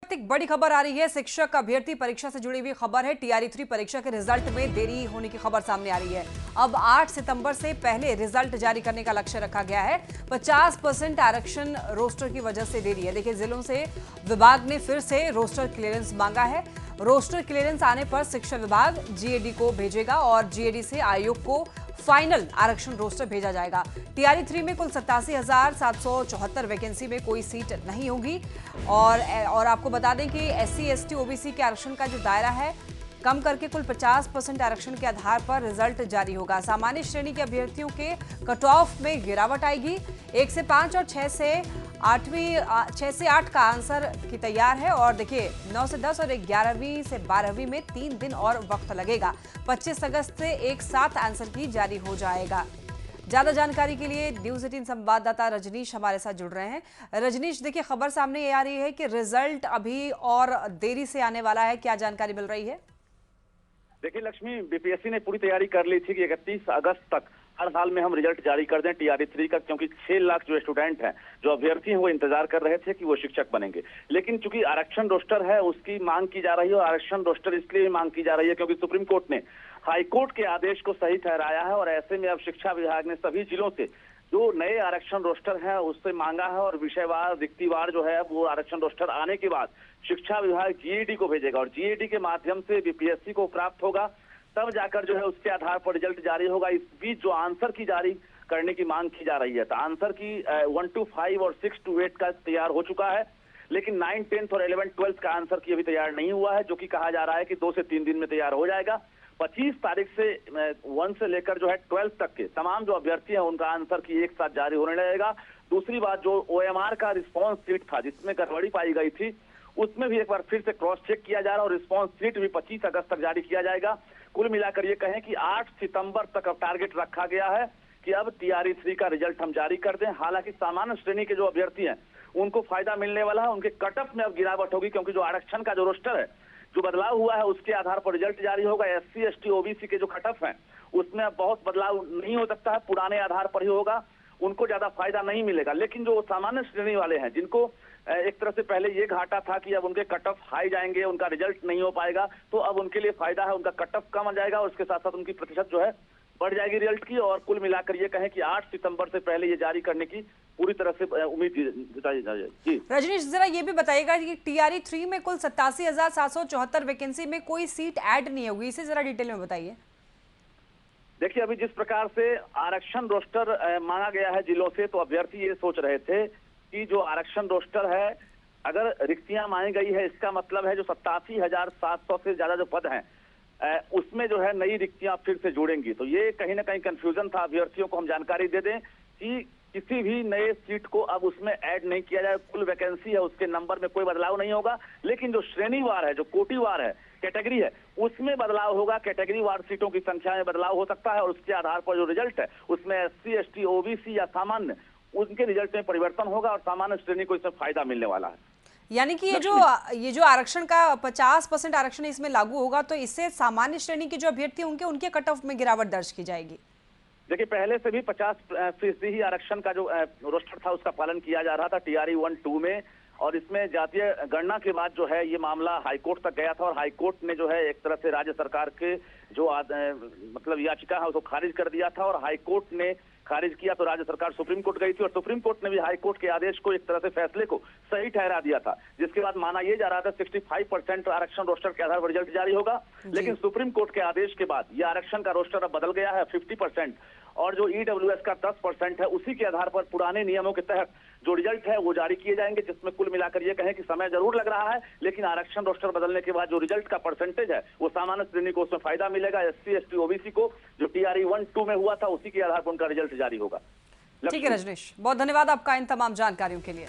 एक बड़ी खबर आ रही है। शिक्षक अभ्यर्थी परीक्षा से जुड़ी हुई खबर है। टीआरई 3 परीक्षा के रिजल्ट में देरी होने की खबर सामने आ रही है। अब 8 सितंबर से पहले रिजल्ट जारी करने का लक्ष्य रखा गया है। 50% आरक्षण रोस्टर की वजह से देरी है। देखिए, जिलों से विभाग ने फिर से रोस्टर क्लियरेंस मांगा है। रोस्टर क्लियरेंस आने पर शिक्षा विभाग जीएडी को भेजेगा और जीएडी से आयोग को फाइनल आरक्षण रोस्टर भेजा जाएगा। टीआरई 3 में कुल 87,774 वैकेंसी में कोई सीट नहीं होगी और आपको बता दें कि एससी, एसटी, ओबीसी के आरक्षण का जो दायरा है कम करके कुल 50% आरक्षण के आधार पर रिजल्ट जारी होगा। सामान्य श्रेणी के अभ्यर्थियों के कट ऑफ में गिरावट आएगी। 1 से 5 और 6 से 8 का आंसर की तैयार है और देखिए 9 से 10 और 11वीं से 12वीं में 3 दिन और वक्त लगेगा। 25 अगस्त से एक साथ आंसर की जारी हो जाएगा। ज्यादा जानकारी के लिए न्यूज़ 18 संवाददाता रजनीश हमारे साथ जुड़ रहे हैं। रजनीश, देखिए खबर सामने ये आ रही है कि रिजल्ट अभी और देरी से आने वाला है, क्या जानकारी मिल रही है? देखिए लक्ष्मी, बीपीएससी ने पूरी तैयारी कर ली थी कि 31 अगस्त तक हर हाल में हम रिजल्ट जारी कर दें टीआरई 3 का, क्योंकि 6 लाख जो स्टूडेंट हैं, जो अभ्यर्थी हैं, वो इंतजार कर रहे थे कि वो शिक्षक बनेंगे। लेकिन चूंकि आरक्षण रोस्टर है उसकी मांग की जा रही है और आरक्षण रोस्टर इसलिए मांग की जा रही है क्योंकि सुप्रीम कोर्ट ने हाईकोर्ट के आदेश को सही ठहराया है और ऐसे में अब शिक्षा विभाग ने सभी जिलों से जो नए आरक्षण रोस्टर है उससे मांगा है और विषयवार रिक्तिवार जो है वो आरक्षण रोस्टर आने के बाद शिक्षा विभाग जीएडी को भेजेगा और जीएडी के माध्यम से बीपीएससी को प्राप्त होगा, तब जाकर जो है उसके आधार पर रिजल्ट जारी होगा। इस बीच जो आंसर की जारी करने की मांग की जा रही है, तो आंसर की 1 to 5 और 6 to 8 का तैयार हो चुका है, लेकिन 9, 10 और 11, 12 का आंसर की अभी तैयार नहीं हुआ है, जो कि कहा जा रहा है कि 2 से 3 दिन में तैयार हो जाएगा। 25 तारीख से 1 से लेकर जो है 12 तक के तमाम जो अभ्यर्थी हैं उनका आंसर की एक साथ जारी होने लगेगा। दूसरी बात, जो ओएमआर का रिस्पॉन्स सीट था जिसमें गड़बड़ी पाई गई थी, उसमें भी एक बार फिर से क्रॉस चेक किया जा रहा है और रिस्पॉन्स सीट भी 25 अगस्त तक जारी किया जाएगा। कुल मिलाकर ये कहें कि 8 सितंबर तक अब टारगेट रखा गया है कि अब टीआरई 3 का रिजल्ट हम जारी कर दें। हालांकि सामान्य श्रेणी के जो अभ्यर्थी हैं उनको फायदा मिलने वाला है, उनके कट ऑफ में अब गिरावट होगी क्योंकि जो आरक्षण का जो रोस्टर है, जो बदलाव हुआ है उसके आधार पर रिजल्ट जारी होगा। एससी, एसटी, ओबीसी के जो कट ऑफ हैं उसमें अब बहुत बदलाव नहीं हो सकता है, पुराने आधार पर ही होगा, उनको ज्यादा फायदा नहीं मिलेगा। लेकिन जो सामान्य श्रेणी वाले हैं जिनको एक तरह से पहले ये घाटा था कि अब उनके कट ऑफ हाई जाएंगे, उनका रिजल्ट नहीं हो पाएगा, तो अब उनके लिए फायदा है, उनका कट ऑफ कम आ जाएगा और उसके साथ साथ उनकी प्रतिशत जो है बढ़ जाएगी रिजल्ट की। और कुल मिलाकर ये कहें कि 8 सितंबर से पहले ये जारी करने की पूरी तरह से उम्मीद जताई जा रही है। रजनीश, जरा ये भी बताइएगा कि टीआरई 3 में कुल 87,774 वैकेंसी में कोई सीट ऐड नहीं होगी, इसे जरा डिटेल में बताइए। देखिए, अभी जिस प्रकार से आरक्षण रोस्टर मांगा गया है जिलों से, तो अभ्यर्थी ये सोच रहे थे कि जो आरक्षण रोस्टर है, अगर रिक्तियां मांगी गई है, इसका मतलब है जो 87,700 से ज्यादा जो पद हैं उसमें जो है नई रिक्तियां फिर से जुड़ेंगी। तो ये कहीं ना कहीं कंफ्यूजन था। अभ्यर्थियों को हम जानकारी दे दें कि किसी भी नए सीट को अब उसमें ऐड नहीं किया जाए। कुल वैकेंसी है उसके नंबर में कोई बदलाव नहीं होगा, लेकिन जो श्रेणीवार है, जो कोटिवार है, कैटेगरी है, उसमें बदलाव होगा। कैटेगरी वार सीटों की संख्या में बदलाव हो सकता है और उसके आधार पर जो रिजल्ट है उसमें एससी, एसटी, ओबीसी या सामान्य, उनके रिजल्ट में परिवर्तन होगा और सामान्य श्रेणी को इसमें फायदा मिलने वाला है। यानी कि ये जो आरक्षण का 50% आरक्षण इसमें लागू होगा, तो इससे सामान्य श्रेणी के जो अभ्यर्थी होंगे उनके कट ऑफ में गिरावट दर्ज की जाएगी। देखिए, पहले से भी 50% ही आरक्षण का जो रोस्टर था उसका पालन किया जा रहा था टीआरई 1, 2 में, और इसमें जातीय गणना के बाद जो है ये मामला हाईकोर्ट तक गया था और हाईकोर्ट ने जो है एक तरह से राज्य सरकार के जो मतलब याचिका है उसको खारिज कर दिया था और हाईकोर्ट ने खारिज किया तो राज्य सरकार सुप्रीम कोर्ट गई थी और सुप्रीम कोर्ट ने भी हाई कोर्ट के आदेश को एक तरह से फैसले को सही ठहरा दिया था, जिसके बाद माना यह जा रहा था 65% आरक्षण रोस्टर के आधार पर रिजल्ट जारी होगा। लेकिन सुप्रीम कोर्ट के आदेश के बाद यह आरक्षण का रोस्टर अब बदल गया है 50% और जो ईडब्ल्यूएस का 10% है, उसी के आधार पर पुराने नियमों के तहत जो रिजल्ट है वो जारी किए जाएंगे, जिसमें कुल मिलाकर ये कहें कि समय जरूर लग रहा है, लेकिन आरक्षण रोस्टर बदलने के बाद जो रिजल्ट का परसेंटेज है वो सामान्य श्रेणी को उसमें फायदा मिलेगा। एससी, एसटी, ओबीसी को जो टीआरई 1, 2 में हुआ था उसी के आधार पर उनका रिजल्ट जारी होगा। ठीक है रजनीश, बहुत धन्यवाद आपका इन तमाम जानकारियों के लिए।